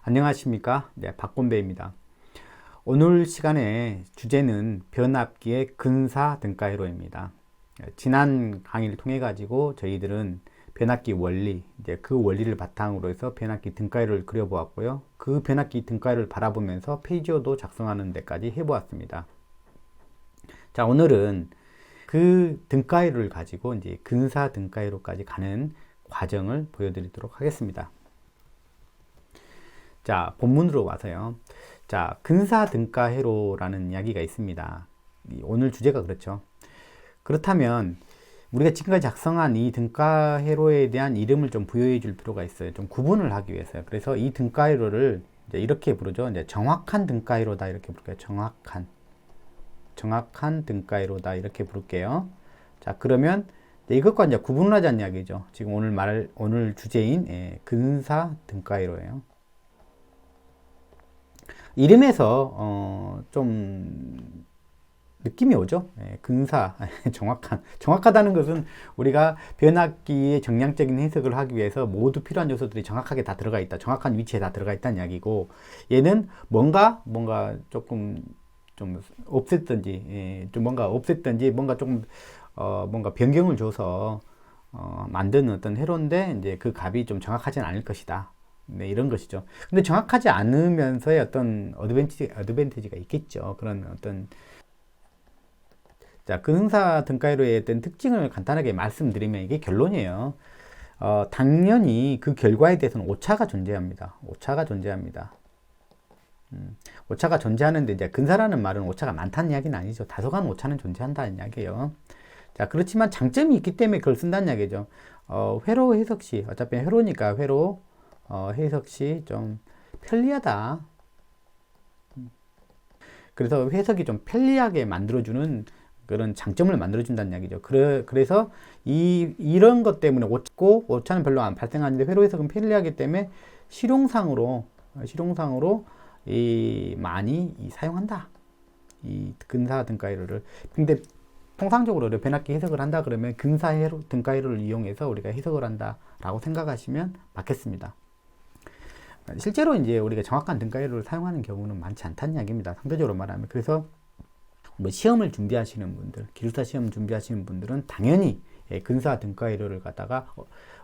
안녕하십니까? 네, 박건배입니다. 오늘 시간의 주제는 변압기의 근사 등가회로입니다. 지난 강의를 통해 가지고 저희들은 변압기 원리, 이제 그 원리를 바탕으로 해서 변압기 등가회로를 그려보았고요. 그 변압기 등가회로를 바라보면서 페이지어도 작성하는 데까지 해보았습니다. 자, 오늘은 그 등가회로를 가지고 이제 근사 등가회로까지 가는 과정을 보여드리도록 하겠습니다. 자, 본문으로 와서요. 자, 근사 등가회로라는 이야기가 있습니다. 오늘 주제가 그렇죠. 그렇다면 우리가 지금까지 작성한 이 등가회로에 대한 이름을 좀 부여해 줄 필요가 있어요. 좀 구분을 하기 위해서요. 그래서 이 등가회로를 이제 이렇게 부르죠. 이제 정확한 등가회로다 이렇게 부를게요. 정확한 등가회로다 이렇게 부를게요. 자, 그러면 이것과 이제 구분을 하자는 이야기죠. 지금 오늘 주제인 근사 등가회로예요. 이름에서 좀 느낌이 오죠. 근사, 정확하다는 것은 우리가 변압기의 정량적인 해석을 하기 위해서 모두 필요한 요소들이 정확하게 다 들어가 있다, 정확한 위치에 다 들어가 있다는 이야기고, 얘는 뭔가 조금 좀 없앴든지, 뭔가 조금 뭔가 변경을 줘서 만드는 어떤 회로인데, 이제 그 값이 좀 정확하진 않을 것이다. 네, 이런 것이죠. 근데 정확하지 않으면서의 어떤 어드밴티지가 있겠죠. 그런 어떤, 자, 근사 등가회로의 어떤 특징을 간단하게 말씀드리면 이게 결론이에요. 당연히 그 결과에 대해서는 오차가 존재합니다. 오차가 존재하는데, 이제 근사라는 말은 오차가 많다는 이야기는 아니죠. 다소간 오차는 존재한다는 이야기예요. 자, 그렇지만 장점이 있기 때문에 그걸 쓴다는 이야기죠. 회로 해석 시, 어차피 회로니까 회로 해석 시 좀 편리하다. 그래서 해석이 좀 편리하게 만들어주는 그런 장점을 만들어준다는 이야기죠. 그래서 이런 것 때문에 오차는 별로 안 발생하는데 회로 해석은 편리하기 때문에 실용상으로 많이 사용한다. 이 근사 등가회로를. 근데 통상적으로 변압기 해석을 한다 그러면 근사 등가회로를 이용해서 우리가 해석을 한다라고 생각하시면 맞겠습니다. 실제로 이제 우리가 정확한 등가회로를 사용하는 경우는 많지 않다는 이야기입니다. 상대적으로 말하면. 그래서 뭐 시험을 준비하시는 분들, 기술사 시험 준비하시는 분들은 당연히 근사 등가회로를 갖다가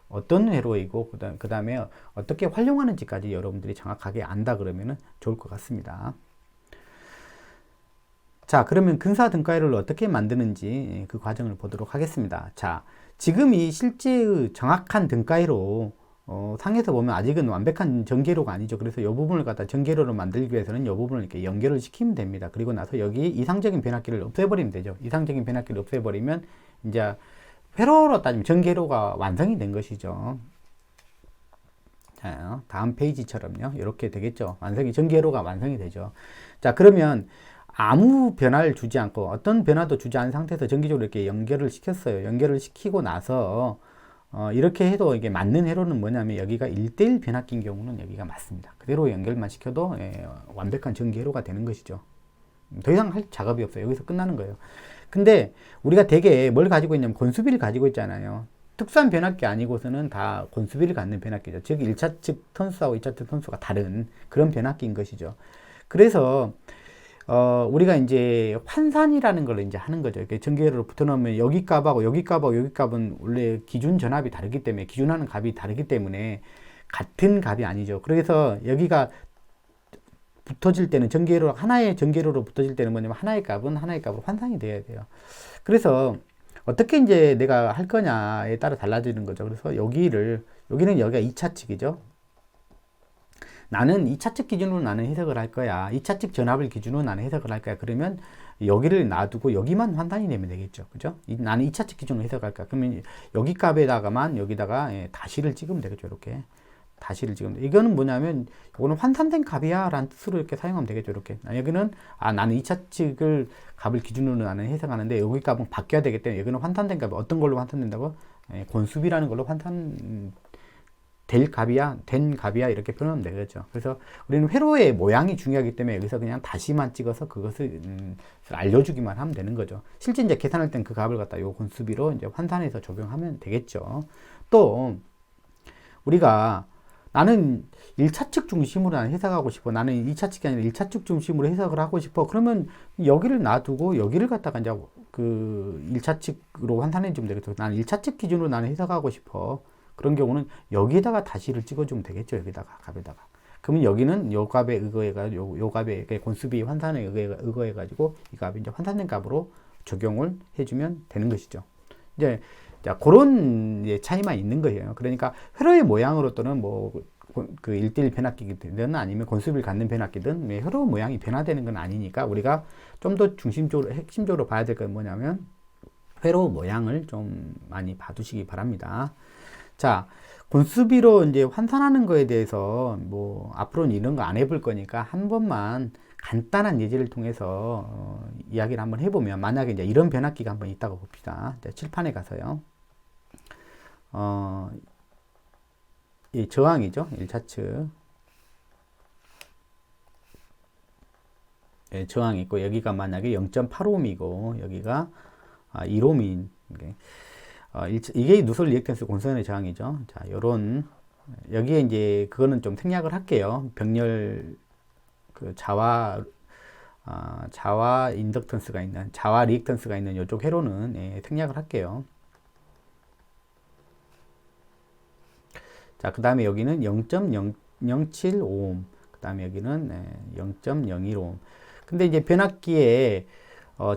어떤 회로이고 그 다음에 어떻게 활용하는지까지 여러분들이 정확하게 안다 그러면 좋을 것 같습니다. 자, 그러면 근사 등가회로를 어떻게 만드는지 그 과정을 보도록 하겠습니다. 자, 지금 이 실제의 정확한 등가회로 상에서 보면 아직은 완벽한 전개로가 아니죠. 그래서 이 부분을 갖다 전개로로 만들기 위해서는 이 부분을 이렇게 연결을 시키면 됩니다. 그리고 나서 여기 이상적인 변압기를 없애버리면 되죠. 이상적인 변압기를 없애버리면 이제 회로로 따지면 전개로가 완성이 된 것이죠. 자, 다음 페이지처럼요. 이렇게 되겠죠. 전개로가 완성이 되죠. 자, 그러면 아무 변화를 주지 않고 어떤 변화도 주지 않은 상태에서 정기적으로 이렇게 연결을 시켰어요. 연결을 시키고 나서 이렇게 해도 이게 맞는 회로는 뭐냐면 여기가 1대1 변압기인 경우는 여기가 맞습니다. 그대로 연결만 시켜도 완벽한 전기 회로가 되는 것이죠. 더 이상 할 작업이 없어요. 여기서 끝나는 거예요. 근데 우리가 대개 뭘 가지고 있냐면 권수비를 가지고 있잖아요. 특수한 변압기 아니고서는 다 권수비를 갖는 변압기죠. 즉 1차측 턴수하고 2차측 턴수가 다른 그런 변압기인 것이죠. 그래서 우리가 이제 환산이라는 걸 이제 하는 거죠. 이렇게 전기회로를 붙여놓으면 여기 값하고 여기 값은 원래 기준 전압이 다르기 때문에, 기준하는 값이 다르기 때문에 같은 값이 아니죠. 그래서 여기가 붙어질 때는 하나의 전기회로로 붙어질 때는 뭐냐면 하나의 값으로 환산이 돼야 돼요. 그래서 어떻게 이제 내가 할 거냐에 따라 달라지는 거죠. 그래서 여기는 여기가 2차 측이죠. 나는 2차측 기준으로 나는 해석을 할 거야. 2차측 전압을 기준으로 나는 해석을 할 거야. 그러면 여기를 놔두고 여기만 환산이 되면 되겠죠. 그죠? 나는 2차측 기준으로 해석할 거야. 그러면 여기 값에다가만 여기다가 다시를 찍으면 되겠죠. 이렇게. 다시를 찍으면. 이거는 뭐냐면 이거는 환산된 값이야 라는 뜻으로 이렇게 사용하면 되겠죠. 이렇게. 여기는 나는 2차측을 값을 기준으로 나는 해석하는데 여기 값은 바뀌어야 되기 때문에 여기는 환산된 값이 어떤 걸로 환산된다고? 권수비라는 걸로 된 값이야 이렇게 표현하면 되겠죠. 그래서 우리는 회로의 모양이 중요하기 때문에 여기서 그냥 다시만 찍어서 그것을 알려주기만 하면 되는 거죠. 실제 이제 계산할 땐 그 값을 갖다 요 권수비로 이제 환산해서 적용하면 되겠죠. 또 우리가 나는 1차측 중심으로 나는 해석하고 싶어. 나는 2차측이 아니라 1차측 중심으로 해석을 하고 싶어. 그러면 여기를 놔두고 여기를 갖다가 이제 그 1차측으로 환산해 주면 되겠죠. 나는 1차측 기준으로 나는 해석하고 싶어. 그런 경우는 여기에다가 다시를 찍어주면 되겠죠. 여기다가 값에다가. 그러면 여기는 요 값에 의거해가지고 요 값에 곤수비 환산에 의거해가지고 이 값이 이제 환산된 값으로 적용을 해주면 되는 것이죠. 이제 자, 그런 차이만 있는 거예요. 그러니까 회로의 모양으로 또는 뭐 그 1대1 변압기든 아니면 곤수비를 갖는 변압기든 회로 모양이 변화되는 건 아니니까 우리가 좀 더 중심적으로 핵심적으로 봐야 될 건 뭐냐면 회로 모양을 좀 많이 봐두시기 바랍니다. 자, 곤수비로 이제 환산하는 거에 대해서 뭐 앞으로는 이런 거 안 해볼 거니까 한 번만 간단한 예제를 통해서 이야기를 한번 해보면, 만약에 이제 이런 변압기가 한번 있다고 봅시다. 칠판에 가서요. 이 저항이죠. 1차측. 예, 저항이 있고, 여기가 만약에 0.8옴이고, 여기가 1옴인, 이게 누설 리액턴스 공선의 저항이죠. 자, 요런, 여기에 이제, 그거는 좀 생략을 할게요. 병렬, 그 자와 인덕턴스가 있는, 자와 리액턴스가 있는 이쪽 회로는 생략을 할게요. 자, 그 다음에 여기는 0.007옴, 그 다음에 여기는 0.01옴. 근데 이제 변압기에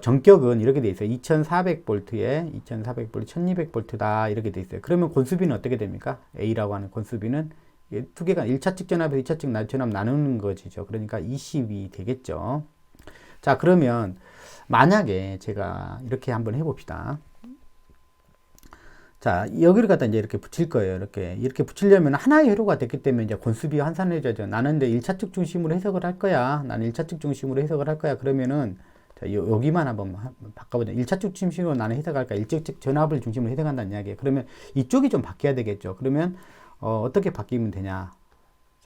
전격은 이렇게 돼 있어요. 2400V에 2400V, 1200V다 이렇게 돼 있어요. 그러면 곤수비는 어떻게 됩니까? A라고 하는 곤수비는 두 개가 1차측 전압에서 2차측 전압 나누는 것이죠. 그러니까 20이 되겠죠. 자, 그러면 만약에 제가 이렇게 한번 해봅시다. 자, 여기를 갖다 이제 이렇게 붙일 거예요. 이렇게 붙이려면 하나의 회로가 됐기 때문에 이제 곤수비 환산을 해줘야죠. 나는 이제 1차측 중심으로 해석을 할 거야. 나는 1차측 중심으로 해석을 할 거야. 그러면은, 자, 여기만 한번 바꿔보자. 1차측 중심으로 나는 해석할 거야. 1차측 전압을 중심으로 해석한다는 이야기예요. 그러면 이쪽이 좀 바뀌어야 되겠죠. 그러면, 어떻게 바뀌면 되냐.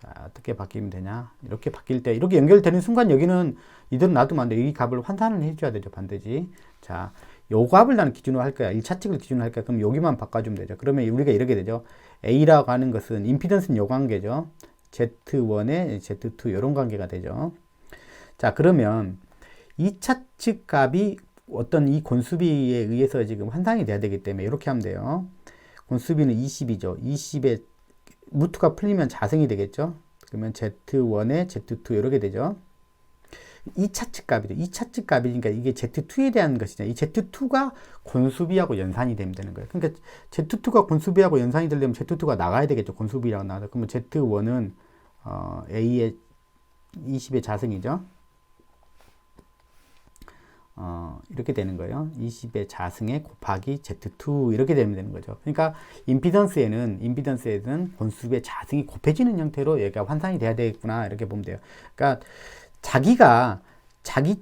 자, 어떻게 바뀌면 되냐. 이렇게 바뀔 때, 이렇게 연결되는 순간 여기는 이대로 놔두면 안 돼. 이 값을 환산을 해줘야 되죠. 반드시. 자, 요 값을 나는 기준으로 할 거야. 1차측을 기준으로 할 거야. 그럼 여기만 바꿔주면 되죠. 그러면 우리가 이렇게 되죠. A라고 하는 것은, 임피던스는 요 관계죠. Z1에 Z2 이런 관계가 되죠. 자, 그러면 2차측 값이 어떤 이 곤수비에 의해서 지금 환산이 돼야 되기 때문에 이렇게 하면 돼요. 곤수비는 20이죠. 20에 무트가 풀리면 자승이 되겠죠. 그러면 Z1에 Z2 이렇게 되죠. 2차측 값이죠. 2차측 값이니까 이게 Z2에 대한 것이죠. 이 Z2가 곤수비하고 연산이 되면 되는 거예요. 그러니까 Z2가 곤수비하고 연산이 되려면 Z2가 나가야 되겠죠. 곤수비라고 나와서. 그러면 Z1은 A의 20의 자승이죠. 이렇게 되는 거예요. 20의 자승에 곱하기 Z2 이렇게 되면 되는 거죠. 그러니까 임피던스에는 곤수비의 자승이 곱해지는 형태로 얘가 환산이 돼야 되겠구나 이렇게 보면 돼요. 그러니까 자기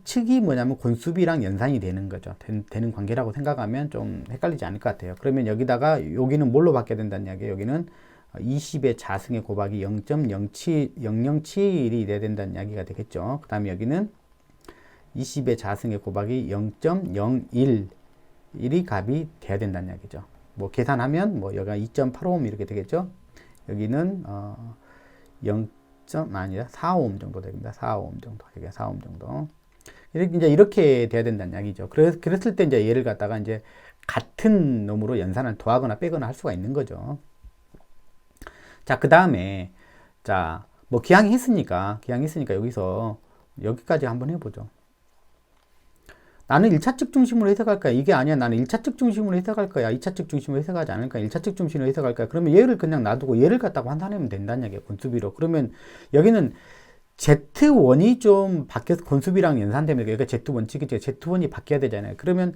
측이 뭐냐면 곤수비랑 연산이 되는 거죠. 되는 관계라고 생각하면 좀 헷갈리지 않을 것 같아요. 그러면 여기다가 여기는 뭘로 바뀌어야 된다는 이야기예요. 여기는 20의 자승에 곱하기 0.007이 돼야 된다는 이야기가 되겠죠. 그 다음에 여기는 20의 자승에 곱하기 0.011이 값이 돼야 된다는 이야기죠. 뭐 계산하면 뭐 여기가 2.85옴 이렇게 되겠죠. 여기는 4옴 정도 됩니다. 4옴 정도. 여기가 4옴 정도. 이렇게 돼야 된다는 이야기죠. 그랬을 때 이제 얘를 갖다가 이제 같은 놈으로 연산을 더하거나 빼거나 할 수가 있는 거죠. 자, 그 다음에, 자, 뭐 기항이 했으니까 여기서 여기까지 한번 해보죠. 나는 1차측 중심으로 해석할 거야. 이게 아니야. 나는 1차측 중심으로 해석할 거야. 2차측 중심으로 해석하지 않을 거야. 1차측 중심으로 해석할 거야. 그러면 얘를 그냥 놔두고 얘를 갖다가 환산하면 된다는 얘기야. 곤수비로. 그러면 여기는 Z1이 좀 바뀌어서 곤수비랑 연산되면 여기가 Z1 찍이죠. Z1이 바뀌어야 되잖아요. 그러면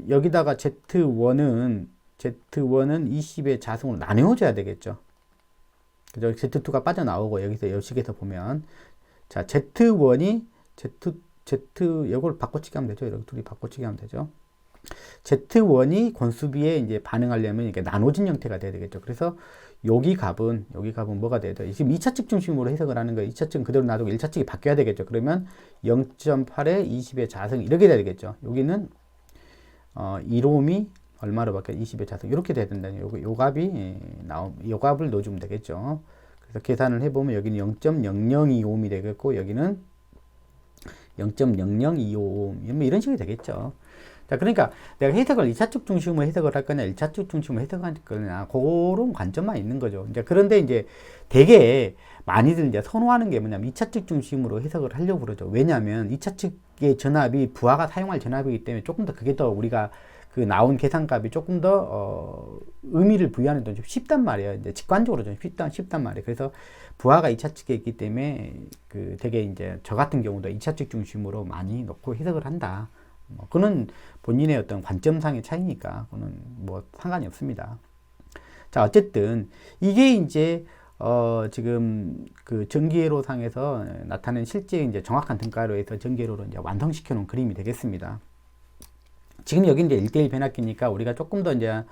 여기다가 Z1은 20의 자승으로 나누어줘야 되겠죠. 그죠? Z2가 빠져나오고 여기서 여식에서 보면 자, Z1이 이걸 바꿔치기 하면 되죠. 이렇게 둘이 바꿔치기 하면 되죠. Z1이 곤수비에 이제 반응하려면 이게 나눠진 형태가 돼야 되겠죠. 그래서 여기 값은 뭐가 돼야 돼? 지금 2차측 중심으로 해석을 하는 거예요. 2차측은 그대로 놔두고 1차측이 바뀌어야 되겠죠. 그러면 0.8에 20의 자승 이렇게 돼야 되겠죠. 여기는 1옴이 얼마로 바뀌어? 20의 차승. 이렇게 돼야 된다는 요 값이 요 값을 넣어주면 되겠죠. 그래서 계산을 해보면 여기는 0.0025옴이 되겠고 여기는 0.00255옴 뭐 이런 식이 되겠죠. 자, 그러니까 내가 해석을 2차측 중심으로 해석을 할 거냐, 1차측 중심으로 해석할 거냐, 그런 관점만 있는 거죠. 이제 그런데 이제 되게 많이들 이제 선호하는 게 뭐냐면 2차측 중심으로 해석을 하려고 그러죠. 왜냐하면 2차측의 전압이 부하가 사용할 전압이기 때문에 조금 더 그게 더 우리가 그 나온 계산값이 조금 더 의미를 부여하는 데 좀 쉽단 말이에요. 이제 직관적으로 좀 쉽단 말이에요. 그래서 부하가 2차측에 있기 때문에 그 되게 이제 저 같은 경우도 2차측 중심으로 많이 놓고 해석을 한다. 뭐 그는 본인의 어떤 관점상의 차이니까 그는 뭐 상관이 없습니다. 자, 어쨌든 이게 이제 지금 그 전기회로 상에서 나타낸 실제 이제 정확한 등가로에서 전기회로로 이제 완성시켜 놓은 그림이 되겠습니다. 지금 여기 이제 1대1 변압기니까 우리가 조금 더 이제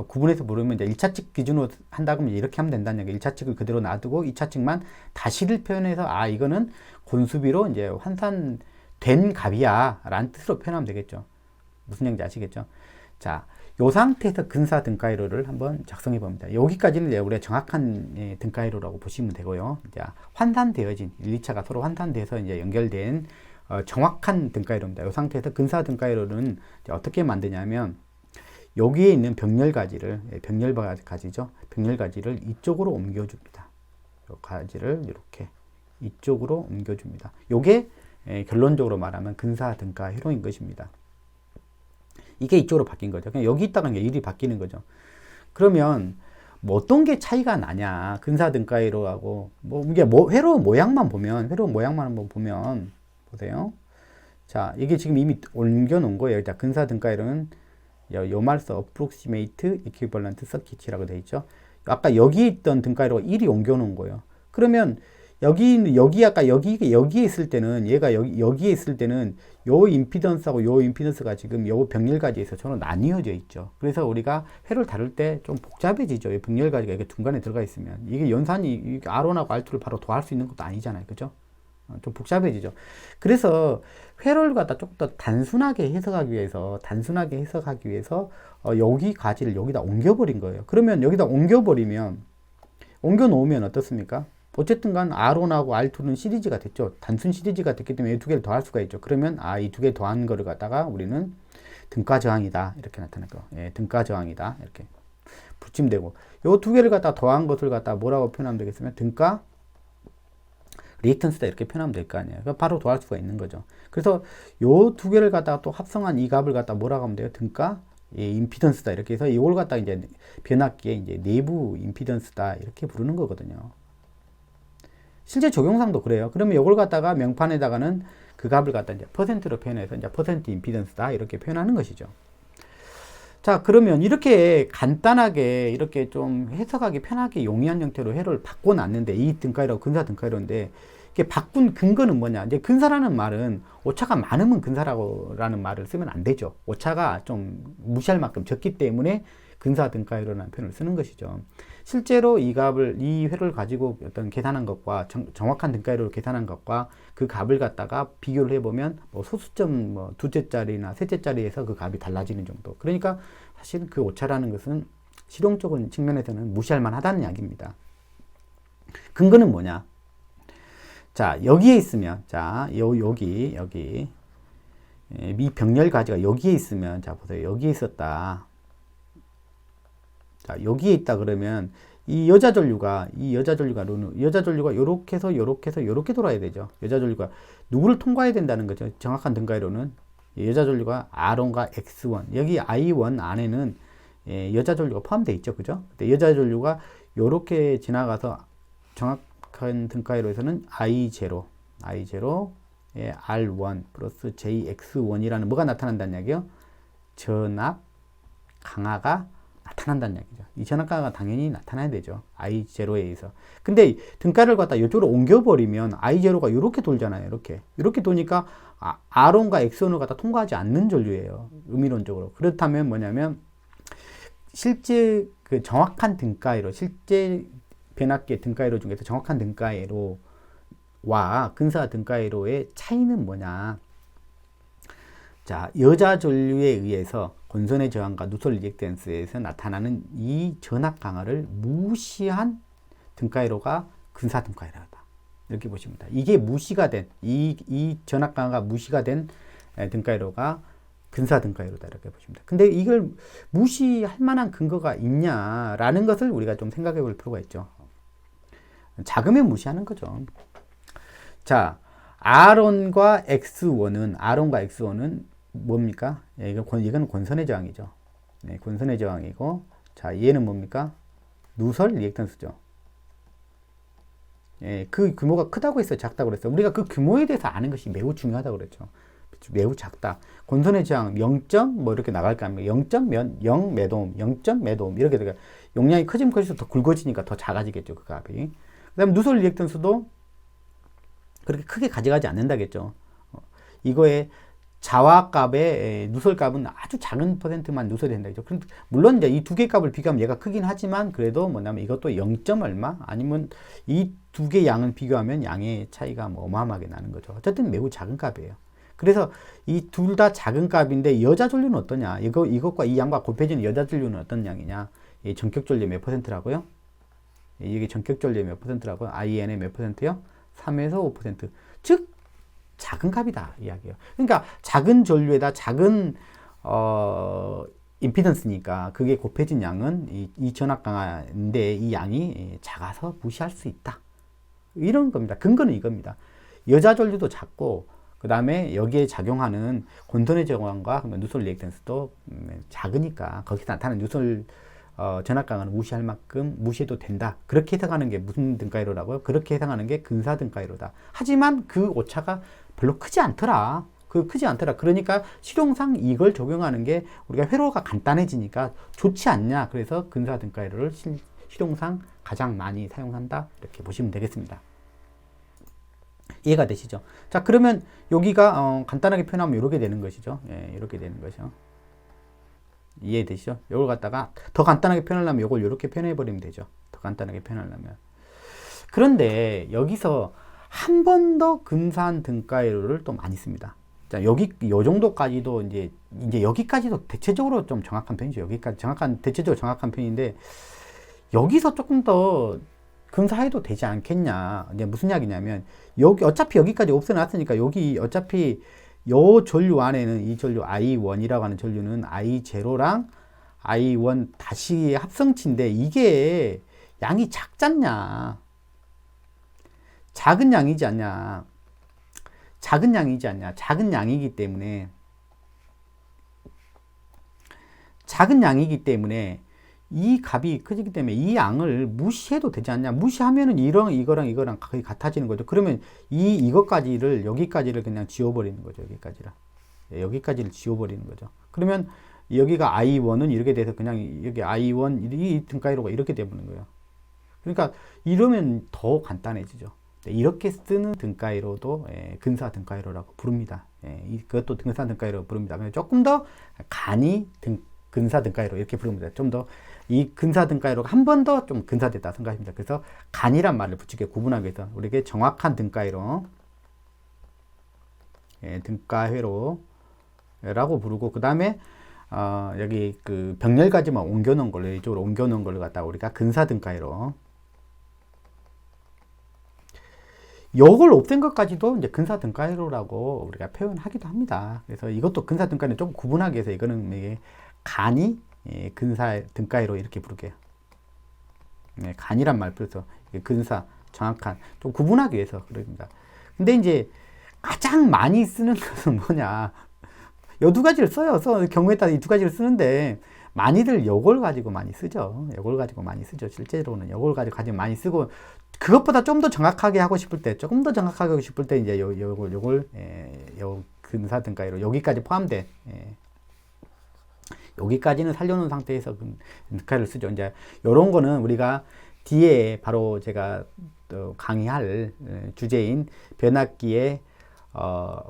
구분해서 모르면 이제 1차측 기준으로 한다 그러면 이렇게 하면 된다는 얘기. 1차측을 그대로 놔두고 2차측만 다시를 표현해서 아, 이거는 곤수비로 이제 환산된 값이야 라는 뜻으로 표현하면 되겠죠. 무슨 얘기인지 아시겠죠? 자, 요 상태에서 근사 등가이로를 한번 작성해 봅니다. 여기까지는 이제 우리가 정확한 등가이로라고 보시면 되고요. 이제 환산되어진 1, 2차가 서로 환산돼서 이제 연결된 정확한 등가이로입니다. 이 상태에서 근사 등가이로는 어떻게 만드냐면 여기에 있는 병렬가지를 병렬가지죠. 병렬가지를 이쪽으로 옮겨줍니다. 이 가지를 이렇게 이쪽으로 옮겨줍니다. 요게 결론적으로 말하면 근사 등가 회로인 것입니다. 이게 이쪽으로 바뀐 거죠. 그냥 여기 있다가 일이 바뀌는 거죠. 그러면 뭐 어떤 게 차이가 나냐? 근사 등가회로하고 뭐 이게 회로 모양만 보면 한번 보면 보세요. 자, 이게 지금 이미 옮겨 놓은 거예요. 자, 근사 등가회로는 요 말서 approximate equivalent circuit이라고 되어 있죠. 아까 여기 있던 등가회로가 1이 옮겨 놓은 거예요. 그러면 여기 아까 여기에 있을 때는 얘가 여기에 있을 때는 요 임피던스하고 요 임피던스가 지금 요 병렬가지에서 서로 나뉘어져 있죠. 그래서 우리가 회로를 다룰 때 좀 복잡해지죠. 이 병렬가지가 이게 중간에 들어가 있으면 이게 연산이 R1하고 R2를 바로 더할 수 있는 것도 아니잖아요. 그죠? 좀 복잡해지죠. 그래서 회로를 갖다 조금 더 단순하게 해석하기 위해서 여기 가지를 여기다 옮겨버린 거예요. 그러면 여기다 옮겨 놓으면 어떻습니까? 어쨌든 간 R1하고 R2는 시리즈가 됐죠. 단순 시리즈가 됐기 때문에 이 두 개를 더할 수가 있죠. 그러면 이 두 개 더한 거를 갖다가 우리는 등가 저항이다 이렇게 나타낼 거. 예, 등가 저항이다 이렇게 붙이면 되고 요 두 개를 갖다 더한 것을 갖다 뭐라고 표현하면 되겠으면 등가 리액턴스다 이렇게 표현하면 될 거 아니에요. 바로 더할 수가 있는 거죠. 그래서 요 두 개를 갖다가 또 합성한 이 값을 갖다 뭐라고 하면 돼요? 등가 임피던스다 이렇게 해서 이걸 갖다 이제 변압기의 이제 내부 임피던스다 이렇게 부르는 거거든요. 실제 적용상도 그래요. 그러면 이걸 갖다가 명판에다가는 그 값을 갖다 이제 퍼센트로 표현해서 이제 퍼센트 임피던스다 이렇게 표현하는 것이죠. 자, 그러면 이렇게 간단하게 이렇게 좀 해석하기 편하게 용이한 형태로 회로를 바꿔놨는데 이 등가이로 근사 등가이로인데 이게 바꾼 근거는 뭐냐? 이제 근사라는 말은 오차가 많으면 근사라는 말을 쓰면 안 되죠. 오차가 좀 무시할 만큼 적기 때문에 근사 등가이로라는 표현을 쓰는 것이죠. 실제로 이 회로를 가지고 어떤 계산한 것과 정확한 등가이로를 계산한 것과 그 값을 갖다가 비교를 해보면 뭐 소수점 뭐 두째짜리나 셋째짜리에서 그 값이 달라지는 정도. 그러니까 사실 그 오차라는 것은 실용적인 측면에서는 무시할 만하다는 이야기입니다. 근거는 뭐냐? 자, 여기에 있으면, 자, 여기, 미 병렬 가지가 여기에 있으면, 자, 보세요. 여기에 있었다. 자, 여기에 있다 그러면, 여자 전류가 요렇게 해서 요렇게 돌아야 되죠. 여자 전류가 누구를 통과해야 된다는 거죠. 정확한 등가이로는. 여자 전류가 R1과 X1. 여기 I1 안에는 여자 전류가 포함되어 있죠. 그죠? 근데 여자 전류가 요렇게 지나가서 정확한 등가이로에서는 I0, R1 플러스 JX1이라는 뭐가 나타난다는 이야기요? 전압 강화가 나타난다는 이야기죠. 이 전압 강화가 당연히 나타나야 되죠. I0에 의해서. 근데 등가를 갖다 이쪽으로 옮겨버리면 I0가 이렇게 돌잖아요. 이렇게 도니까 R1과 X1을 갖다 통과하지 않는 전류예요. 의미론적으로. 그렇다면 뭐냐면 실제 그 정확한 등가이로, 실제 변압기의 등가이로 중에서 정확한 등가이로와 근사 등가이로의 차이는 뭐냐? 자, 여자 전류에 의해서 권선의 저항과 누설 리액턴스에서 나타나는 이 전압 강화를 무시한 등가이로가 근사 등가이로다. 이렇게 보시면 됩니다. 이게 무시가 된, 이 전압 강화가 무시가 된 등가이로가 근사 등가이로다. 이렇게 보시면 됩니다. 근데 이걸 무시할 만한 근거가 있냐라는 것을 우리가 좀 생각해 볼 필요가 있죠. 작으면 무시하는 거죠. 자, R과 X1은 뭡니까? 예, 이건 권선의 저항이죠. 네, 권선의 저항이고, 자, 얘는 뭡니까? 누설 리액턴스죠. 예, 그 규모가 크다고 했어요, 작다고 그랬어요. 우리가 그 규모에 대해서 아는 것이 매우 중요하다고 그랬죠. 매우 작다. 권선의 저항 0점 뭐 이렇게 나갈까 합니까? 0 매도옴, 0점 매도옴 이렇게 되니까 용량이 커지면 커질수록 더 굵어지니까 더 작아지겠죠, 그 값이. 그다음 누설 리액턴스도 그렇게 크게 가져가지 않는다겠죠. 이거의 자화값의 누설값은 아주 작은 퍼센트만 누설이 된다죠. 물론 이제 이 두 개 값을 비교하면 얘가 크긴 하지만 그래도 뭐냐면 이것도 0점 얼마 아니면 이 두 개 양을 비교하면 양의 차이가 뭐 어마어마하게 나는 거죠. 어쨌든 매우 작은 값이에요. 그래서 이 둘 다 작은 값인데 여자 전류는 어떠냐? 이것과 이 양과 곱해지는 여자 전류는 어떤 양이냐? 이 전격 전류 몇 퍼센트라고요? 이게 전격 전류 몇 퍼센트라고요? IN의 몇 퍼센트요? 3에서 5%. 즉 작은 값이다 이야기예요. 그러니까 작은 전류에다 작은 임피던스니까 그게 곱해진 양은 이 전압 강화인데 이 양이 작아서 무시할 수 있다. 이런 겁니다. 근거는 이겁니다. 여자 전류도 작고 그 다음에 여기에 작용하는 권선의 저항과 누설 리액턴스도 작으니까 거기서 나타나는 누설 전압 강화는 무시할 만큼 무시해도 된다. 그렇게 해석하는 게 무슨 등가이로라고요? 그렇게 해석하는 게 근사 등가이로다. 하지만 그 오차가 별로 크지 않더라. 그러니까 실용상 이걸 적용하는 게 우리가 회로가 간단해지니까 좋지 않냐. 그래서 근사 등가이로를 실용상 가장 많이 사용한다. 이렇게 보시면 되겠습니다. 이해가 되시죠? 자, 그러면 여기가 간단하게 표현하면 이렇게 되는 것이죠. 예, 이렇게 되는 것이죠. 이해되시죠? 이걸 갖다가 더 간단하게 표현하려면 이걸 이렇게 표현해 버리면 되죠. 더 간단하게 표현하려면. 그런데 여기서 한 번 더 근사한 등가이로를 또 많이 씁니다. 자, 요 정도까지도 이제 여기까지도 대체적으로 좀 정확한 편이죠. 여기까지 대체적으로 정확한 편인데 여기서 조금 더 근사해도 되지 않겠냐. 이제 무슨 이야기냐면 어차피 여기까지 없애놨으니까 여기 어차피 요 전류 안에는 이 전류 I1이라고 하는 전류는 I0랑 I1 다시 합성치인데 이게 양이 작잖냐. 작은 양이지 않냐. 작은 양이기 때문에 이 값이 커지기 때문에 이 양을 무시해도 되지 않냐. 무시하면은 이거랑 거의 같아지는 거죠. 그러면 이것까지를 여기까지를 그냥 지워버리는 거죠. 여기까지를 지워버리는 거죠. 그러면 여기가 I1은 이렇게 돼서 그냥 여기 I1 이 등가이로가 이렇게 되버리는 거예요. 그러니까 이러면 더 간단해지죠. 이렇게 쓰는 등가이로도 근사 등가이로라고 부릅니다. 그것도 근사 등가이로 부릅니다. 조금 더 간이 근사 등가이로 이렇게 부릅니다. 좀 더 이 근사 등가이로가 한 번 더 좀 근사됐다 생각합니다. 그래서 간이란 말을 붙이게 구분하기 위해서 우리에게 정확한 등가이로, 등가회로라고 부르고 그 다음에 여기 그 병렬까지만 옮겨놓은 걸로 이쪽으로 옮겨놓은 걸로 갖다가 우리가 근사 등가이로. 요걸 없앤 것까지도 이제 근사 등가이로라고 우리가 표현하기도 합니다. 그래서 이것도 근사 등가이로 좀 구분하기 위해서 이거는 이게 간이 근사 등가이로 이렇게 부르게요. 간이란 말 그래서 근사 정확한 좀 구분하기 위해서 그럽니다. 근데 이제 가장 많이 쓰는 것은 뭐냐? 요 두 가지를 써요. 경우에 따라 이 두 가지를 쓰는데 많이들 요걸 가지고 많이 쓰죠. 실제로는 요걸 가지고 많이 쓰고 그것보다 좀 더 정확하게 하고 싶을 때, 이제 요걸 근사 등가이로 여기까지 포함된 여기까지는 살려놓은 상태에서 등가이로를 쓰죠. 이제 요런 거는 우리가 뒤에 바로 제가 강의할 주제인 변압기의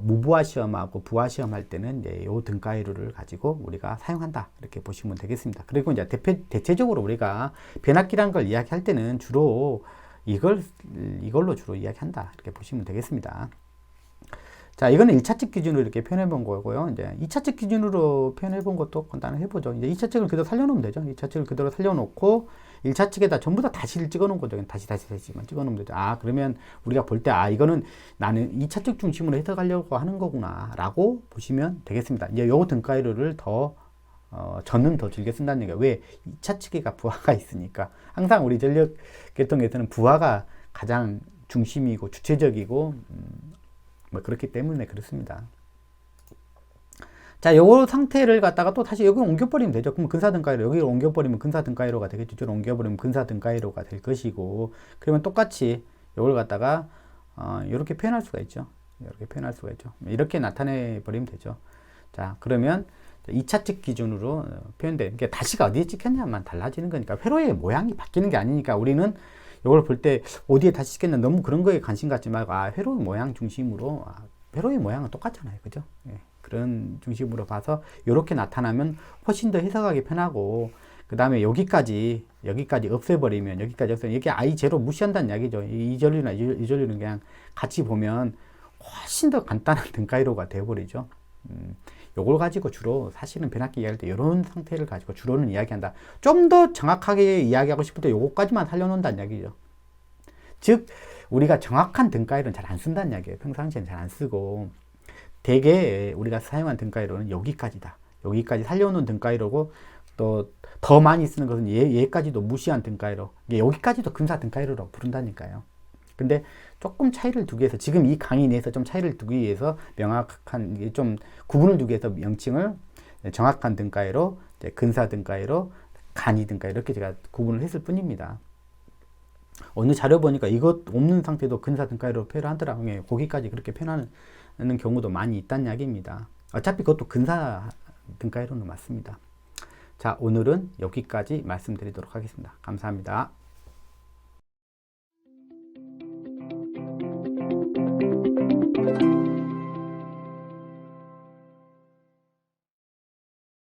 무부하 시험하고 부하 시험 할 때는 이제 요 등가이로를 가지고 우리가 사용한다. 이렇게 보시면 되겠습니다. 그리고 이제 대체적으로 우리가 변압기라는 걸 이야기할 때는 주로 이걸로 주로 이야기한다. 이렇게 보시면 되겠습니다. 자, 이거는 1차측 기준으로 이렇게 표현해 본 거고요. 이제 2차측 기준으로 표현해 본 것도 간단히 해보죠. 이제 2차측을 그대로 살려놓으면 되죠. 2차측을 그대로 살려놓고 1차측에다 전부 다 다시를 찍어 놓은 거죠. 다시만 찍어 놓으면 되죠. 아, 그러면 우리가 볼 때, 아, 이거는 나는 2차측 중심으로 해석하려고 하는 거구나, 라고 보시면 되겠습니다. 이제 요 등가이로를 저는 더 즐겨 쓴다는 얘기가, 왜? 2차측에가 부하가 있으니까. 항상 우리 전력 계통에서는 부하가 가장 중심이고 주체적이고, 뭐 그렇기 때문에 그렇습니다. 자, 요거 상태를 갖다가 또 다시 여기 옮겨버리면 되죠. 그럼 근사등가이로, 여기를 옮겨버리면 근사등가이로가 되겠죠. 이쪽으로 옮겨버리면 근사등가이로가 될 것이고, 그러면 똑같이 요걸 갖다가 이렇게 표현할 수가 있죠. 이렇게 표현할 수가 있죠. 이렇게 나타내 버리면 되죠. 자, 그러면 2차측 기준으로 표현된, 그러니까 다시가 어디에 찍혔냐만 달라지는 거니까, 회로의 모양이 바뀌는 게 아니니까, 우리는 이걸 볼 때 어디에 다시 찍혔냐, 너무 그런 거에 관심 갖지 말고, 아, 회로의 모양 중심으로, 회로의 모양은 똑같잖아요. 그죠? 예, 그런 중심으로 봐서 이렇게 나타나면 훨씬 더 해석하기 편하고, 그 다음에 여기까지 없애버리면, 여기 I0 무시한다는 이야기죠. 이 전류나 이 전류는 그냥 같이 보면 훨씬 더 간단한 등가이로가 되어버리죠. 요걸 가지고 주로 사실은 변압기 이야기할 때 이런 상태를 가지고 주로는 이야기한다. 좀 더 정확하게 이야기하고 싶을 때 요거까지만 살려놓는다는 이야기죠. 즉 우리가 정확한 등가이로는 잘 안 쓴다는 이야기예요. 평상시에는 잘 안 쓰고, 대개 우리가 사용한 등가이로는 여기까지다. 여기까지 살려놓은 등가이로고, 또 더 많이 쓰는 것은 얘까지도 무시한 등가이로, 여기까지도 근사 등가이로라고 부른다니까요. 근데 조금 차이를 두기 위해서, 지금 이 강의 내에서 좀 차이를 두기 위해서 명확한, 좀 구분을 두기 위해서 명칭을 정확한 등가이로, 근사 등가이로, 간이 등가이로 이렇게 제가 구분을 했을 뿐입니다. 어느 자료 보니까 이것 없는 상태도 근사 등가이로 표현하더라고요. 거기까지 그렇게 표현하는 경우도 많이 있다는 이야기입니다. 어차피 그것도 근사 등가이로는 맞습니다. 자, 오늘은 여기까지 말씀드리도록 하겠습니다. 감사합니다.